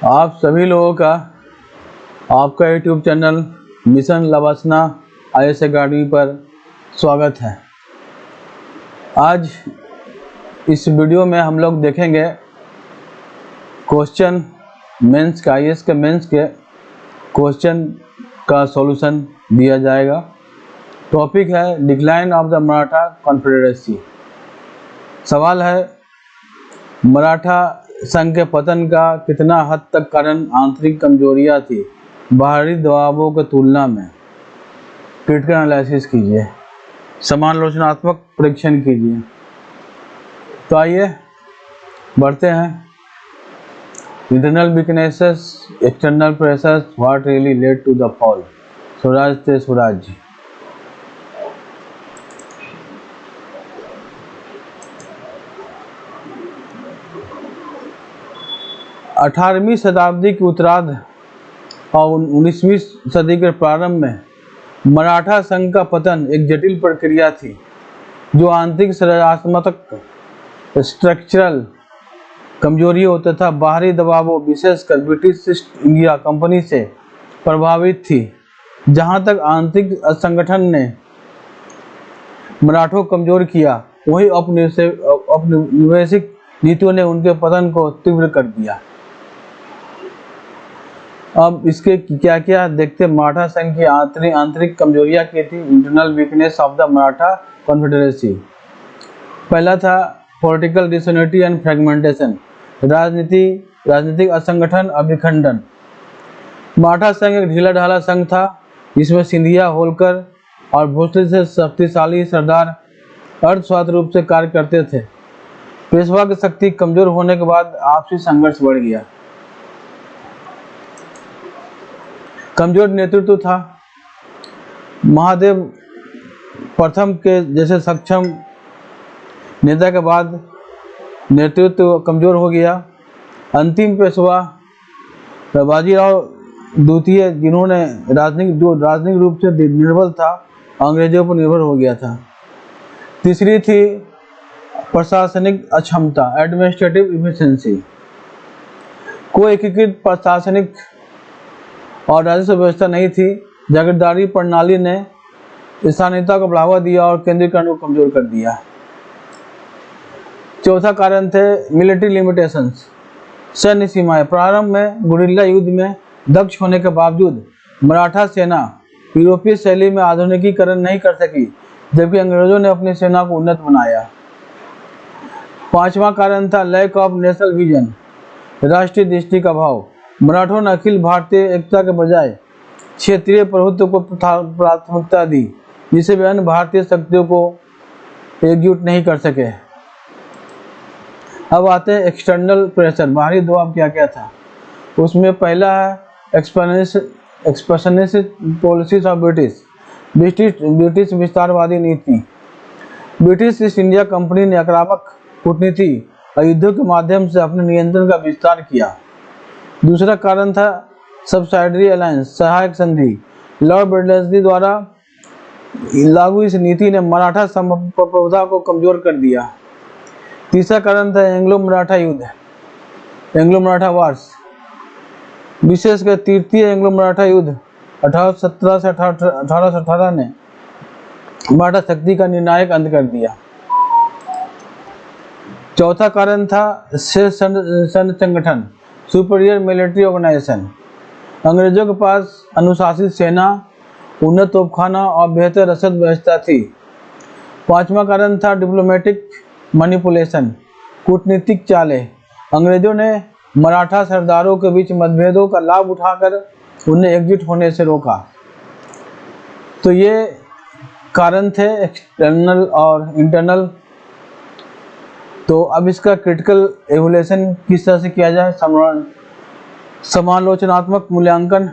आप सभी लोगों का आपका YouTube channel mission लवासना IAS academy पर स्वागत है। आज इस वीडियो में हम लोग देखेंगे क्वेश्चन मेंस का IAS के मेंस के क्वेश्चन का सॉल्यूशन दिया जाएगा। टॉपिक है decline of the Maratha confederacy. सवाल है मराठा संघ के पतन का कितना हद तक कारण आंतरिक कमजोरियां थी बाहरी दबावों की तुलना में। क्रिटिकल एनालिसिस कीजिए, समालोचनात्मक परीक्षण कीजिए। तो आइए बढ़ते हैं। Internal weaknesses, external pressures, what really led to the fall. Swaraj ते स्वराज। अठारहवीं शताब्दी के उत्तरार्ध और 19वीं सदी के प्रारंभ में मराठा संघ का पतन एक जटिल प्रक्रिया थी जो आंतरिक संरचनात्मक स्ट्रक्चरल कमजोरियों तथा बाहरी दबावों विशेषकर ब्रिटिश ईस्ट इंडिया कंपनी से प्रभावित थी। जहां तक आंतरिक संगठन ने मराठों को कमजोर किया, वही औपनिवेशिक नीतियों ने उनके पतन को तीव्र कर दिया। अब इसके क्या क्या देखते। मराठा संघ की आंतरिक कमजोरियां क्या थी। Internal weakness of the Maratha confederacy. पहला था पॉलिटिकल डिसयूनिटी एंड फ्रेगमेंटेशन, राजनीतिक असंगठन और विखंडन। मराठा संघ एक ढीला ढाला संघ था जिसमें सिंधिया, होलकर और भोसले से शक्तिशाली सरदार अर्धस्वायत्त रूप से कार्य करते थे। पेशवा की शक्ति कमजोर होने के बाद आपसी संघर्ष बढ़ गया। कमजोर नेतृत्व था। महादेव प्रथम के जैसे सक्षम नेता के बाद नेतृत्व कमजोर हो गया। अंतिम पेशवा बाजीराव द्वितीय, जिन्होंने राजनीतिक रूप से निर्बल था, अंग्रेजों पर निर्भर हो गया था। तीसरी थी प्रशासनिक अक्षमता, एडमिनिस्ट्रेटिव इफिशिएंसी। कोई एकीकृत प्रशासनिक और राजस्व व्यवस्था नहीं थी। जागीरदारी प्रणाली ने स्थानीयता को बढ़ावा दिया और केंद्रीकरण को कमजोर कर दिया। चौथा कारण थे मिलिट्री लिमिटेशंस, सैन्य सीमाएं। प्रारंभ में गुरिल्ला युद्ध में दक्ष होने के बावजूद मराठा सेना यूरोपीय शैली में आधुनिकीकरण नहीं कर सकी, जबकि अंग्रेजों ने अपनी सेना को उन्नत बनाया। पांचवा कारण था लैक ऑफ नेशनल विजन, राष्ट्रीय दृष्टि का अभाव। मराठों ने अखिल भारतीय एकता के बजाय क्षेत्रीय प्रभुत्व को प्राथमिकता दी, जिसे वे अन्य भारतीय शक्तियों को एकजुट नहीं कर सके। अब आते हैं एक्सटर्नल प्रेशर, बाहरी दबाव क्या क्या था। उसमें पहला है एक्सपेंशनिस्ट पॉलिसीज ऑफ ब्रिटिश विस्तारवादी नीति। ब्रिटिश ईस्ट इंडिया कंपनी ने आक्रामक कूटनीति और युद्धों के माध्यम से अपने नियंत्रण का विस्तार किया। दूसरा कारण था सब्सिडायरी अलायंस, सहायक संधि। लॉर्ड बेडलेस्ली द्वारा लागू इस नीति ने मराठा संप्रभुता को कमजोर कर दिया। तीसरा कारण था एंग्लो मराठा युद्ध, एंग्लो मराठा वार्स। विशेषकर तृतीय एंग्लो मराठा युद्ध 1817 से 1818 ने मराठा शक्ति का निर्णायक अंत कर दिया। चौथा कारण था सैन्य संगठन, सुपीरियर मिलिट्री ऑर्गेनाइजेशन। अंग्रेजों के पास अनुशासित सेना, उन्नत तोपखाना और बेहतर रसद व्यवस्था थी। पांचवा कारण था डिप्लोमेटिक मैनिपुलेशन, कूटनीतिक चालें। अंग्रेजों ने मराठा सरदारों के बीच मतभेदों का लाभ उठाकर उन्हें एकजुट होने से रोका। तो ये कारण थे एक्सटर्नल और इंटरनल। तो अब इसका क्रिटिकल एवल्यूशन किस तरह से किया जाए। समालोचनात्मक मूल्यांकन।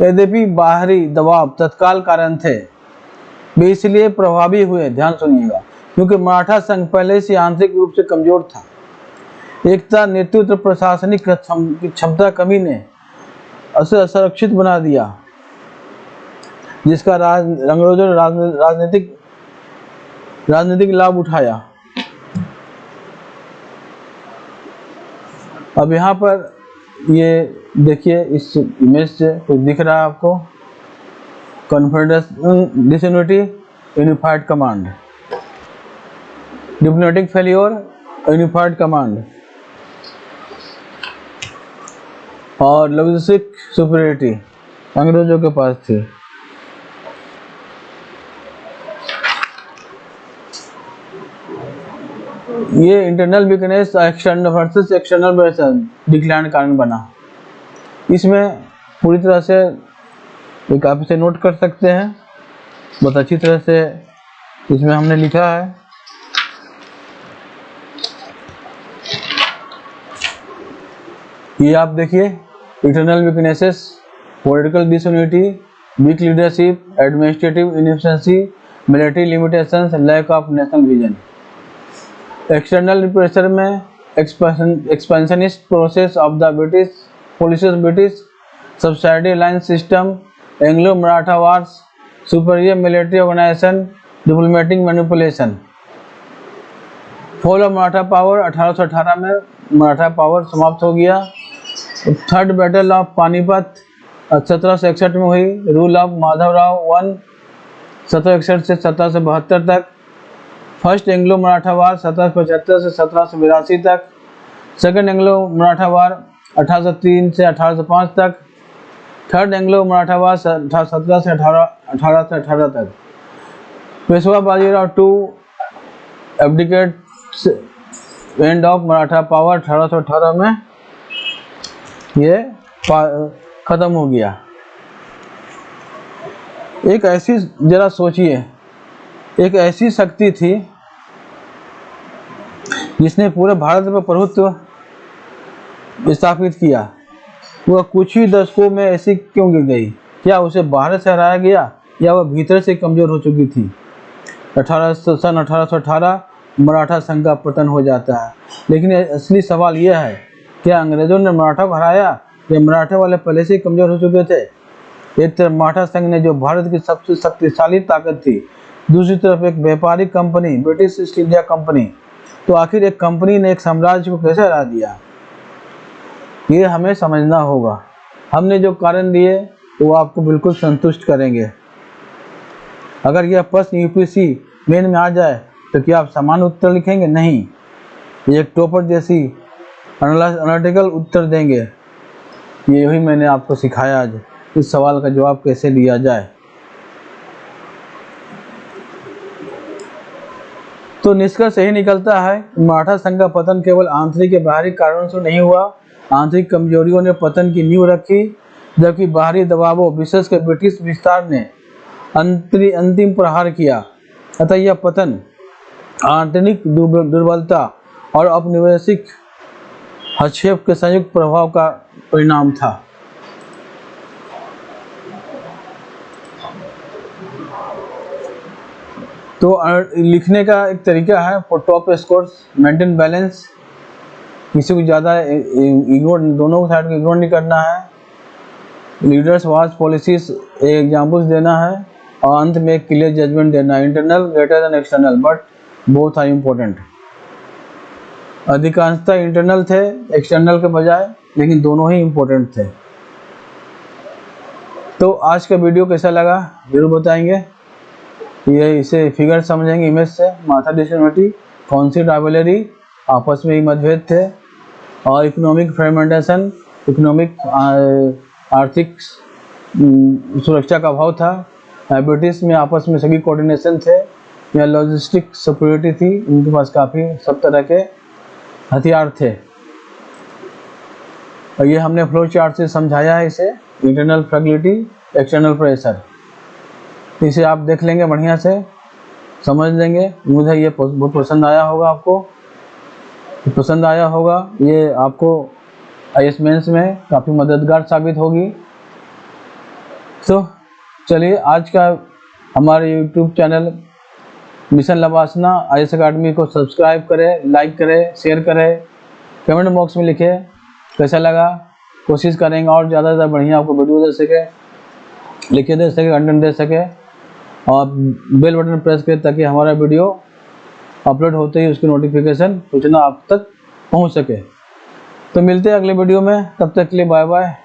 यद्यपि बाहरी दबाव तत्काल कारण थे, वे इसलिए प्रभावी हुए, ध्यान सुनिएगा, क्योंकि मराठा संघ पहले से आंतरिक रूप से कमजोर था। एकता, नेतृत्व, प्रशासनिक क्षमता कमी ने उसे असुरक्षित बना दिया, जिसका अंग्रेजों ने राजनीतिक लाभ उठाया। अब यहाँ पर ये देखिए इस इमेज से कुछ दिख रहा है आपको, confidential disunity unified command, diplomatic failure unified command, और लॉजिस्टिक सुपीरियरिटी अंग्रेजों के पास थी। ये internal weakness external versus external pressure decline कारण बना। इसमें पूरी तरह से एक आप इसे नोट कर सकते हैं, बहुत अच्छी तरह से इसमें हमने लिखा है। ये आप देखिए, internal weaknesses, political disunity, weak leadership, administrative inefficiency, military limitations, lack of national vision. External pressure में expansionist process of the British policies, British subsidy alliance system, Anglo Maratha wars, superior military organisation, diplomatic manipulation. Fall of Maratha power, 1818 में Maratha power समाप्त हो गया। Third battle of Panipat 1761 में हुई। Rule of Madhavrao one 1761 से 1772 तक। First Anglo Maratha वार 1775 से 1782 तक। सेकंड एंग्लो मराठा वार 1803 से 1805 तक। थर्ड एंग्लो मराठा वार 17 से 1818 तक। Peshwa Bajirao to abdicate end of Maratha power 1818 में ये खत्म हो गया। एक ऐसी, जरा सोचिए, एक ऐसी शक्ति थी जिसने पूरे भारत पर प्रभुत्व स्थापित किया, वह कुछ ही दशकों में ऐसी क्यों गिर गई? क्या उसे बाहर से हराया गया या वह भीतर से कमजोर हो चुकी थी? सन 1818 मराठा संघ का पतन हो जाता है। लेकिन असली सवाल यह है, क्या अंग्रेजों ने मराठा को हराया या मराठे वाले पहले से ही कमजोर हो चुके थे? एक तरफ मराठा संघ ने जो भारत की सबसे शक्तिशाली ताकत थी, दूसरी तरफ एक व्यापारिक company British east India company. तो आखिर एक कंपनी ने एक साम्राज्य को कैसे हरा दिया, ये हमें समझना होगा। हमने जो कारण दिए वो आपको बिल्कुल संतुष्ट करेंगे। अगर यह प्रश्न यूपीएससी मेन में आ जाए तो क्या आप समान उत्तर लिखेंगे? नहीं, एक टॉपर जैसी एनालिटिकल उत्तर देंगे। यही मैंने आपको सिखाया आज, इस सवाल का जवाब कैसे दिया जाए। तो निष्कर्ष यही निकलता है, मराठा संघ का पतन केवल आंतरिक या बाहरी कारणों से नहीं हुआ। आंतरिक कमजोरियों ने पतन की नींव रखी, जबकि बाहरी दबावों, विशेषकर ब्रिटिश विस्तार ने अंतिम प्रहार किया। अतः यह पतन आंतरिक दुर्बलता और औपनिवेशिक हस्तक्षेप के संयुक्त प्रभाव का परिणाम था। तो लिखने का एक तरीका है, for top scores maintain balance, किसी को ज़्यादा इग्नोर, दोनों साइड को इग्नोर नहीं करना है। लीडर्स वाच पॉलिसीज एग्जाम्पल्स देना है, और अंत में एक क्लियर जजमेंट देना है, internal greater than external but both are important. अधिकांशतः इंटरनल थे एक्सटर्नल के बजाय, लेकिन दोनों ही इम्पोर्टेंट थे। तो आज का वीडियो कैसा लगा जरूर बताएंगे। ये इसे फिगर समझेंगे इमेज से, माथा डिसयूनिटी, कौन सी राइवलरी, आपस में ही मतभेद थे, और इकोनॉमिक फ्रेगमेंटेशन, इकोनॉमिक आर्थिक सुरक्षा का अभाव था। ब्रिटिश में आपस में सभी कोऑर्डिनेशन थे, या लॉजिस्टिक सुपीरियरिटी थी, उनके पास काफ़ी सब तरह के हथियार थे। और ये हमने फ्लो चार्ट से समझाया है इसे, इंटरनल फ्रेगलिटी, एक्सटर्नल प्रेशर। इसे आप देख लेंगे, बढ़िया से समझ लेंगे। मुझे ये बहुत पसंद आया होगा, आपको पसंद आया होगा। ये आपको IAS मेंस में काफ़ी मददगार साबित होगी। तो चलिए, आज का हमारे YouTube channel mission लवासना IAS academy को सब्सक्राइब करें, लाइक करें, शेयर करें, कमेंट बॉक्स में लिखें कैसा लगा। कोशिश करेंगे और ज़्यादा से ज़्यादा बढ़िया आपको वीडियो दे सके, लिखे दे सके, कंटेंट दे सके, और बेल बटन प्रेस करें ताकि हमारा वीडियो अपलोड होते ही उसकी नोटिफिकेशन सूचना आप तक पहुंच सके। तो मिलते हैं अगले वीडियो में, तब तक के लिए बाय बाय।